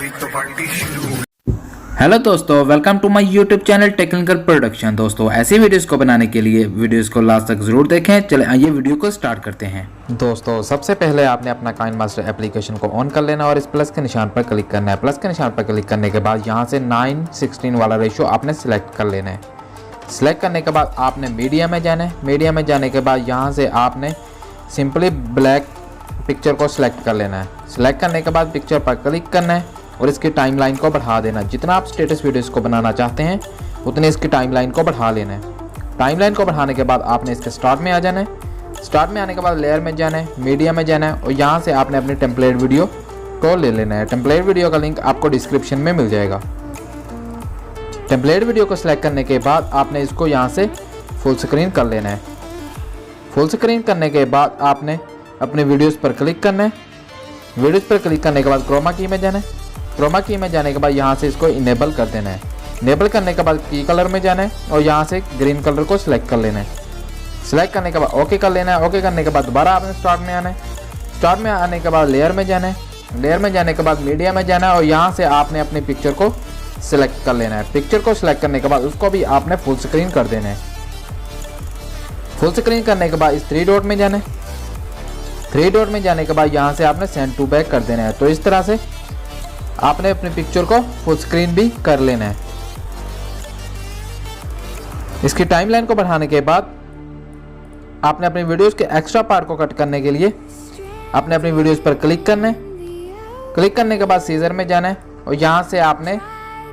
अभी तो पार्टी शुरू। हेलो दोस्तों, welcome to my YouTube channel technical production. दोस्तों ऐसी वीडियोस को बनाने के लिए वीडियोस को लास्ट तक जरूर देखें। चले आइए वीडियो को स्टार्ट करते हैं। दोस्तों सबसे पहले आपने अपना काइनमास्टर एप्लीकेशन को ऑन कर लेना और इस प्लस के निशान पर क्लिक करना है। प्लस के निशान पर क्लिक करने के बाद यहाँ से 9:16 वाला रेशियो आपने सिलेक्ट कर लेना है। सिलेक्ट करने के बाद आपने मीडिया में जाना है। मीडिया में जाने के बाद यहाँ से आपने सिंपली ब्लैक पिक्चर को सिलेक्ट कर लेना है। सिलेक्ट करने के बाद पिक्चर पर क्लिक करना है और इसकी टाइमलाइन को बढ़ा देना। जितना आप स्टेटस वीडियोस को बनाना चाहते हैं उतने इसकी टाइमलाइन को बढ़ा लेना है। टाइमलाइन को बढ़ाने के बाद आपने इसके स्टार्ट में आ जाना है। स्टार्ट में आने के बाद लेयर में जाना है, मीडिया में जाना है और यहाँ से आपने अपनी टेम्पलेट वीडियो को ले लेना है। टेम्पलेट वीडियो का लिंक आपको डिस्क्रिप्शन में मिल जाएगा। टेम्पलेट वीडियो को सिलेक्ट करने के बाद आपने इसको यहाँ से फुल स्क्रीन कर लेना है। फुल स्क्रीन करने के बाद आपने अपने वीडियोस पर क्लिक करना है। वीडियोस पर क्लिक करने के बाद क्रोमा की में जाना है। क्रोमा की में जाने के बाद यहाँ से इसको इनेबल कर देना है। इनेबल करने के बाद की कलर में जाना है और यहाँ से ग्रीन कलर को सिलेक्ट कर लेना है। सिलेक्ट करने के बाद ओके कर लेना है। ओके करने के बाद दोबारा आपने स्टार्ट में आना है। स्टार्ट में आने के बाद लेयर में जाना है। लेयर में जाने के बाद मीडिया में जाना है और यहाँ से आपने अपनी पिक्चर को सिलेक्ट कर लेना है। पिक्चर को सिलेक्ट करने के बाद उसको भी आपने फुल स्क्रीन कर देना है। फुल स्क्रीन करने के बाद इस 3 डॉट में जाना है। 3 डॉट में जाने के बाद यहाँ से आपने सेंड टू बैक कर देना है। तो इस तरह से आपने अपनी पिक्चर को फुल स्क्रीन भी कर लेना है। इसकी टाइमलाइन को बढ़ाने के बाद आपने अपनी वीडियोस के एक्स्ट्रा पार्ट को कट करने के लिए आपने अपनी वीडियोस पर क्लिक करना है। क्लिक करने के बाद सीजर में जाना है और यहाँ से आपने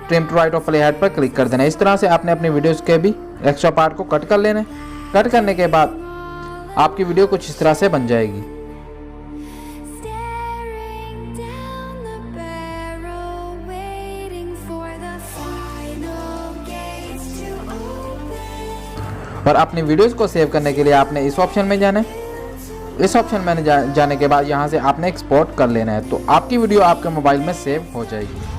ट्रिम टू राइट और प्ले हेड पर क्लिक कर देना है। इस तरह से आपने अपनी वीडियोस के भी एक्स्ट्रा पार्ट को कट कर लेना है। कट करने के बाद आपकी वीडियो कुछ इस तरह से बन जाएगी। और अपनी वीडियोस को सेव करने के लिए आपने इस ऑप्शन में जाना है। इस ऑप्शन में जाने के बाद यहाँ से आपने एक्सपोर्ट कर लेना है। तो आपकी वीडियो आपके मोबाइल में सेव हो जाएगी।